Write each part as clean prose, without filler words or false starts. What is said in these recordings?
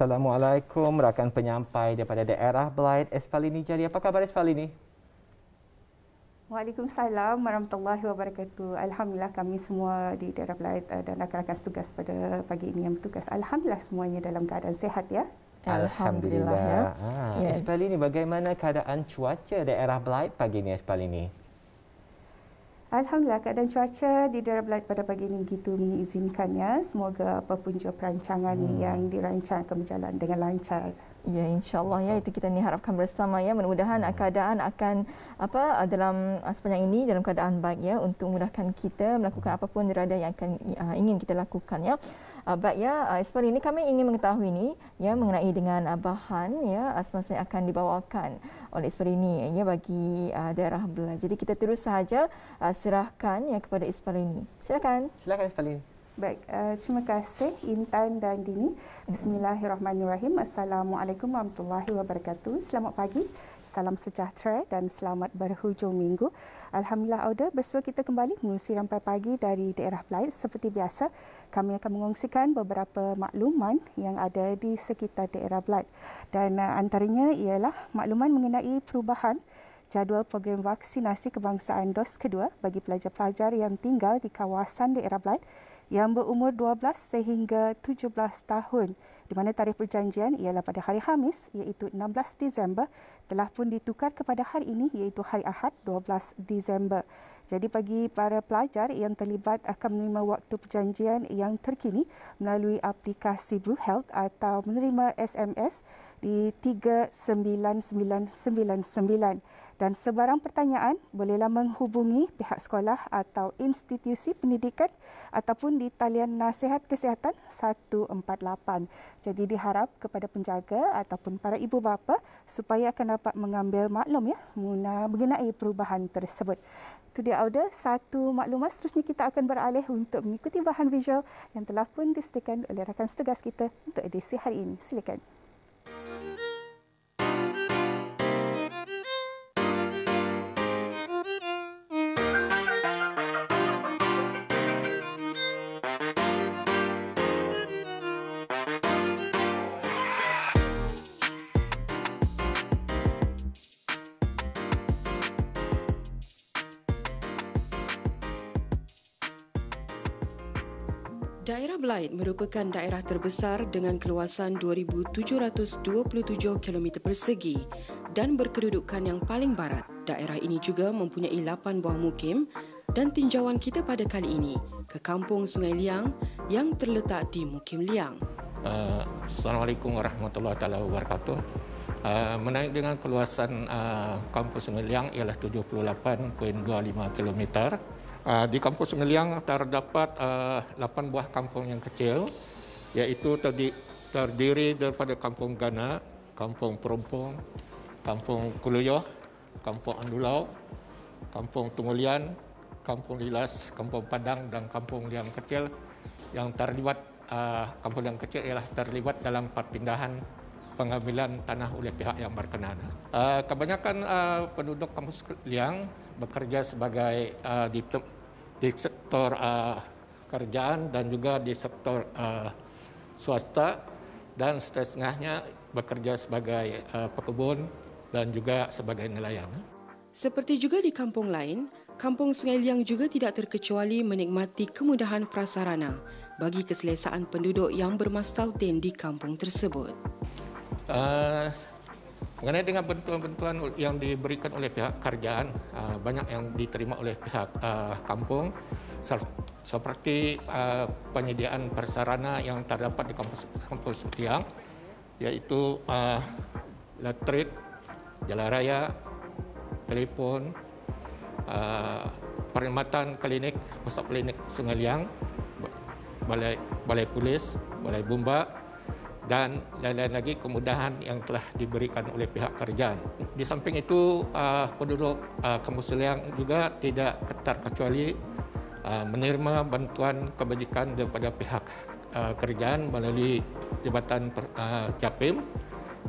Assalamualaikum rakan penyampai daripada daerah Belait, Espalini Jari. Apa khabar Espalini? Waalaikumsalam warahmatullahi wabarakatuh. Alhamdulillah kami semua di daerah Belait dan rakan-rakan setugas pada pagi ini yang bertugas. Alhamdulillah semuanya dalam keadaan sihat ya. Alhamdulillah. Espalini, bagaimana keadaan cuaca daerah Belait pagi ini Espalini? Alhamdulillah keadaan cuaca di daerah Belait pada pagi ini begitu mengizinkannya. Semoga apapun jua perancangan yang dirancang akan berjalan dengan lancar. Ya, insya-Allah ya, itu kita ni harapkan bersama ya. Mudah-mudahan keadaan akan dalam sepanjang ini dalam keadaan baik ya, untuk memudahkan kita melakukan apapun irada yang akan ingin kita lakukan ya. Baik ya, Espalini, ini kami ingin mengetahui ni ya mengenai dengan bahan ya semasa yang akan dibawakan oleh Espalini ya bagi daerah Belait. Jadi kita terus sahaja serahkan ya kepada Espalini. Silakan. Silakan Espalini. Baik, terima kasih Intan dan Dini. Bismillahirrahmanirrahim. Assalamualaikum warahmatullahi wabarakatuh. Selamat pagi, salam sejahtera dan selamat berhujung minggu. Alhamdulillah Auda, bersua kita kembali menerusi rampai pagi dari daerah Belait. Seperti biasa, kami akan mengongsikan beberapa makluman yang ada di sekitar daerah Belait. Dan antaranya ialah makluman mengenai perubahan jadual program vaksinasi kebangsaan dos kedua bagi pelajar-pelajar yang tinggal di kawasan daerah Belait yang berumur 12 sehingga 17 tahun, di mana tarikh perjanjian ialah pada hari Khamis iaitu 16 Disember telah pun ditukar kepada hari ini iaitu hari Ahad 12 Disember. Jadi bagi para pelajar yang terlibat akan menerima waktu perjanjian yang terkini melalui aplikasi Blue Health atau menerima SMS di 39999. Dan sebarang pertanyaan bolehlah menghubungi pihak sekolah atau institusi pendidikan ataupun di talian nasihat kesihatan 148. Jadi diharap kepada penjaga ataupun para ibu bapa supaya akan dapat mengambil maklum ya mengenai perubahan tersebut. Itu dia Auda, satu maklumat. Seterusnya kita akan beralih untuk mengikuti bahan visual yang telah pun disediakan oleh rakan setugas kita untuk edisi hari ini. Silakan. Daerah Belait merupakan daerah terbesar dengan keluasan 2,727 km persegi dan berkedudukan yang paling barat. Daerah ini juga mempunyai 8 buah mukim dan tinjauan kita pada kali ini ke Kampung Sungai Liang yang terletak di Mukim Liang. Assalamualaikum warahmatullahi wabarakatuh. Menaik dengan keluasan Kampung Sungai Liang ialah 78.25 km. Di Kampung Sungai Liang terdapat 8 buah kampung yang kecil, iaitu terdiri daripada Kampung Gana, Kampung Perompong, Kampung Kuluyoh, Kampung Andulau, Kampung Tungulian, Kampung Lilas, Kampung Padang dan Kampung Liang Kecil. Yang terlibat Kampung Liang Kecil ialah terlibat dalam perpindahan pengambilan tanah oleh pihak yang berkenaan. Kebanyakan penduduk Kampung Liang bekerja sebagai di sektor kerjaan dan juga di sektor swasta, dan setengahnya bekerja sebagai pekebun dan juga sebagai nelayan. Seperti juga di kampung lain, Kampung Sungai Liang juga tidak terkecuali menikmati kemudahan prasarana bagi keselesaan penduduk yang bermastautin di kampung tersebut. Mengenai dengan bantuan-bantuan yang diberikan oleh pihak kerajaan, banyak yang diterima oleh pihak kampung, seperti penyediaan prasarana yang terdapat di kampung Liang, iaitu elektrik, jalan raya, telefon, perkhidmatan klinik, pusat klinik Sungai Liang, balai polis, balai bomba, dan lain-lain lagi kemudahan yang telah diberikan oleh pihak kerajaan. Di samping itu, penduduk Kampung Sungai Liang juga tidak terkecuali menerima bantuan kebajikan daripada pihak kerajaan melalui Jabatan Japim,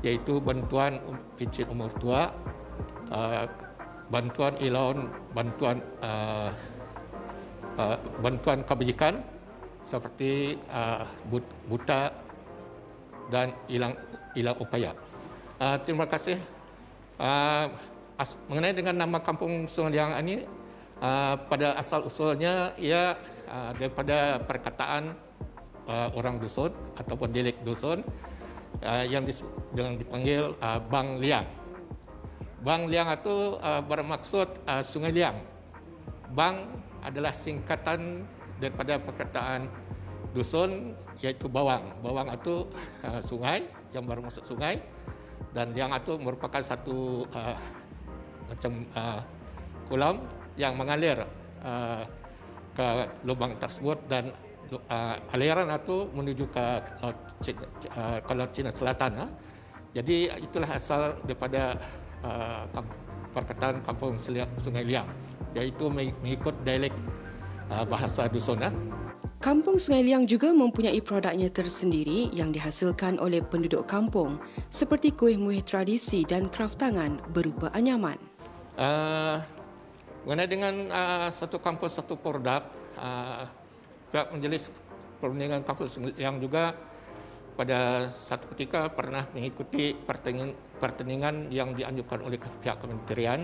iaitu bantuan pencen umur tua, bantuan ilaun, bantuan kebajikan seperti buta, dan hilang upaya. Terima kasih. Mengenai dengan nama Kampung Sungai Liang ini, pada asal usulnya ia daripada perkataan orang dusun ataupun dialek dusun yang dipanggil Bang Liang. Bang Liang itu bermaksud Sungai Liang. Bang adalah singkatan daripada perkataan dusun, iaitu bawang. Bawang itu sungai yang bermaksud sungai, dan Liang itu merupakan satu macam kolam yang mengalir ke lubang tersebut, dan aliran itu menuju ke Laut Cina Selatan. Jadi itulah asal daripada perkataan Kampung Sungai Liang, iaitu mengikut dialek bahasa dusun. Kampung Sungai Liang juga mempunyai produknya tersendiri yang dihasilkan oleh penduduk kampung, seperti kuih-muih tradisi dan kraft tangan berupa anyaman. Mengenai dengan satu kampus satu produk, pihak Majlis Perundingan Kampus Sungai Liang juga pada satu ketika pernah mengikuti pertandingan yang dianjurkan oleh pihak kementerian,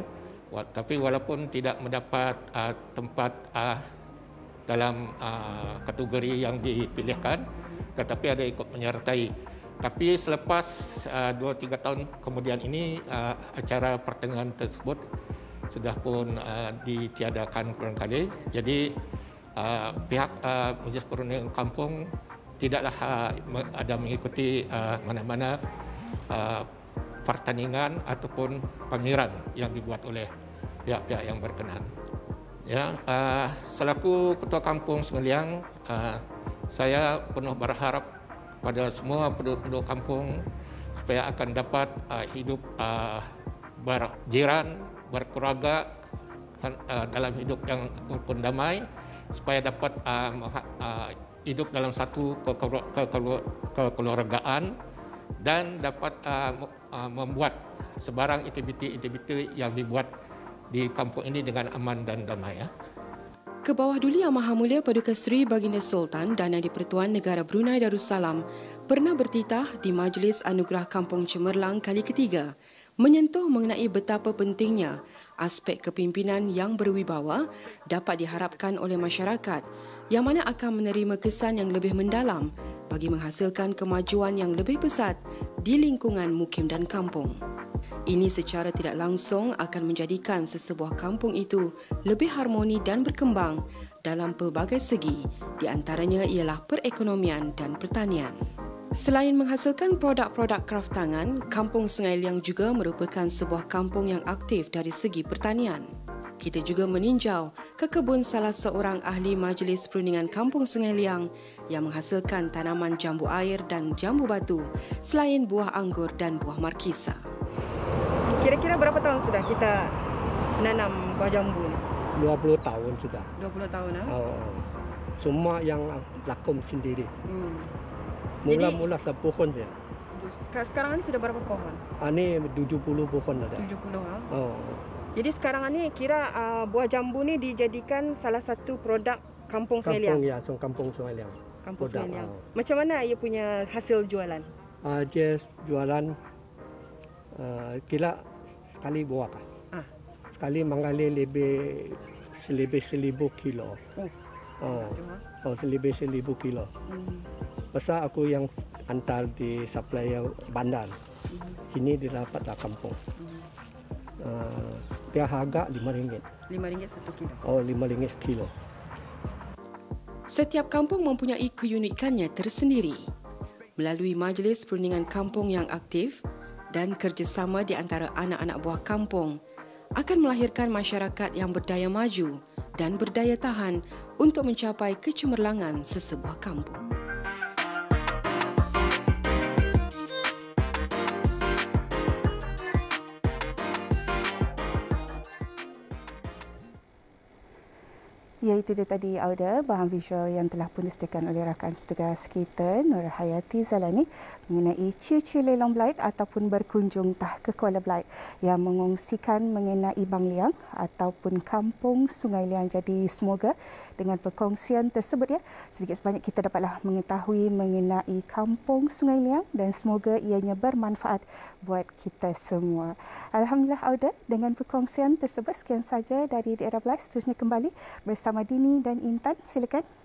tapi walaupun tidak mendapat tempat dalam kategori yang dipilihkan, tetapi ada ikut menyertai. Tapi selepas 2-3 tahun kemudian ini, acara pertandingan tersebut sudah pun ditiadakan barangkali. Jadi pihak Majlis Perundingan Kampung tidaklah ada mengikuti mana-mana pertandingan ataupun pameran yang dibuat oleh pihak-pihak yang berkenaan. Ya, selaku Ketua Kampung Sungai Liang, saya penuh berharap pada semua penduduk kampung supaya akan dapat hidup berjiran, berkeluarga dalam hidup yang rukun damai, supaya dapat hidup dalam satu kekeluargaan dan dapat membuat sebarang aktiviti-aktiviti yang dibuat di kampung ini dengan aman dan damai. Kebawah Duli Yang Maha Mulia Paduka Seri Baginda Sultan dan Di-Pertuan Negara Brunei Darussalam pernah bertitah di Majlis Anugerah Kampung Cemerlang kali ketiga, menyentuh mengenai betapa pentingnya aspek kepimpinan yang berwibawa dapat diharapkan oleh masyarakat, yang mana akan menerima kesan yang lebih mendalam bagi menghasilkan kemajuan yang lebih pesat di lingkungan mukim dan kampung. Ini secara tidak langsung akan menjadikan sesebuah kampung itu lebih harmoni dan berkembang dalam pelbagai segi, di antaranya ialah perekonomian dan pertanian. Selain menghasilkan produk-produk kraft tangan, Kampung Sungai Liang juga merupakan sebuah kampung yang aktif dari segi pertanian. Kita juga meninjau ke kebun salah seorang ahli Majlis Perundingan Kampung Sungai Liang yang menghasilkan tanaman jambu air dan jambu batu selain buah anggur dan buah markisa. Kira-kira berapa tahun sudah kita nanam buah jambu ni? 20 tahun sudah. 20 tahun ah. Semua yang lakum sendiri. Mula-mula sepohon saja. Sekarang ini sudah berapa pohon? Ini 70 pohon ada. 70 Jadi sekarang ini kira buah jambu ni dijadikan salah satu produk Kampung Sungai Liang. Kampung Sungai Liang. Kampung Sungai Liang. Macam mana ia punya hasil jualan? Dia jualan kira sekali buah. Sekali mengalir lebih 1,000 kilo. Lebih 1,000 kilo. Pasal aku yang hantar di supplier bandar. Sini didapat dah kampung. Dia harga RM5. RM5 1 kilo. RM5 sekilo. Setiap kampung mempunyai keunikannya tersendiri. Melalui Majlis Perundingan Kampung yang aktif dan kerjasama di antara anak-anak buah kampung akan melahirkan masyarakat yang berdaya maju dan berdaya tahan untuk mencapai kecemerlangan sesebuah kampung. Ya, itu dia tadi Auda, bahan visual yang telah pun disediakan oleh rakan setugas kita Nur Hayati Zalani mengenai ciu-ciu lelong Blythe ataupun berkunjung tah ke Kuala Blythe yang mengongsikan mengenai Bang Liang ataupun Kampung Sungai Liang. Jadi semoga dengan perkongsian tersebut ya, sedikit sebanyak kita dapatlah mengetahui mengenai Kampung Sungai Liang dan semoga ianya bermanfaat buat kita semua. Alhamdulillah Auda, dengan perkongsian tersebut sekian saja dari daerah Blythe. Seterusnya kembali bersama Dini dan Intan, silakan.